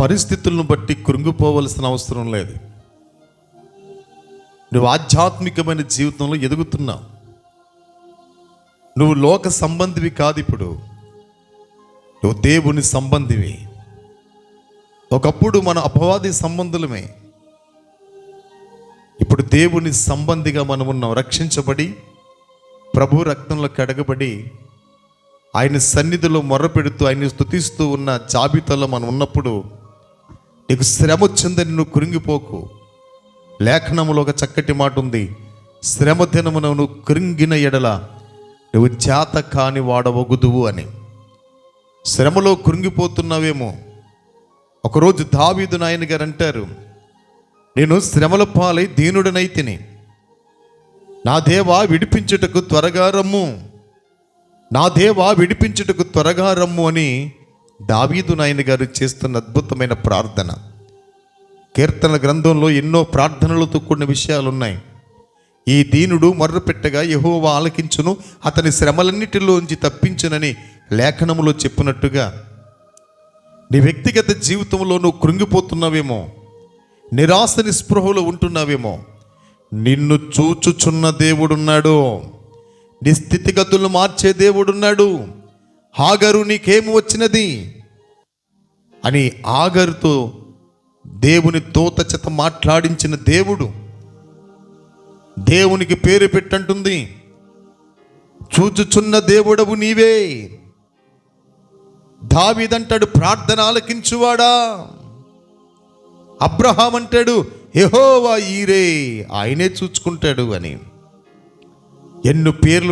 పరిస్థితులను బట్టి కృంగిపోవలసిన అవసరం లేదు. నువ్వు ఆధ్యాత్మికమైన జీవితంలో ఎదుగుతున్నావు. నువ్వు లోక సంబంధివి కాదు, ఇప్పుడు నువ్వు దేవుని సంబంధివి. ఒకప్పుడు మన అపవాది సంబంధులమే, ఇప్పుడు దేవుని సంబంధిగా మనం ఉన్నాం. రక్షించబడి ప్రభు రక్తంలో కడగబడి ఆయన సన్నిధిలో మొర్రపెడుతూ ఆయన స్తుతిస్తూ ఉన్న జాబితాలో మనం ఉన్నప్పుడు నీకు శ్రమ వచ్చిందని నువ్వు కృంగిపోకు. లేఖనములో ఒక చక్కటి మాట ఉంది, శ్రమ దినమున నువ్వు కృంగిన ఎడల నువ్వు చేత కాని వాడవగుదువు అని. శ్రమలో కృంగిపోతున్నావేమో. ఒకరోజు దావీదు నాయన గారు అంటారు, నేను శ్రమల పాలై దీనుడనైతిని, నా దేవా విడిపించుటకు త్వరగా రమ్ము, నా దేవా విడిపించుటకు త్వరగా రమ్ము అని దావీదు నాయన గారు చేస్తున్న అద్భుతమైన ప్రార్థన. కీర్తన గ్రంథంలో ఎన్నో ప్రార్థనలతో కూడిన విషయాలు ఉన్నాయి. ఈ దీనుడు మొర్రపెట్టగా యెహోవా ఆలకించును, అతని శ్రమలన్నిటిలోంచి తప్పించునని లేఖనములో చెప్పినట్టుగా నీ వ్యక్తిగత జీవితంలో నువ్వు కృంగిపోతున్నావేమో, నిరాశ నిస్పృహలో ఉంటున్నావేమో. నిన్ను చూచుచున్న దేవుడున్నాడు, నీ స్థితిగతులు మార్చే దేవుడున్నాడు. హాగరు నీకేమి వచ్చినది అని ఆగరుతో దేవుని దూత చేత మాట్లాడించిన దేవుడు దేవునికి పేరు పెట్టంటుంది, చూచుచున్న దేవుడవు నీవే. దావీదంటాడు, ప్రార్థన ఆలకించువాడా. అబ్రహాం అంటాడు, యెహోవా ఈరే, ఆయనే చూచుకుంటాడు అని. ఎన్నో పేర్లు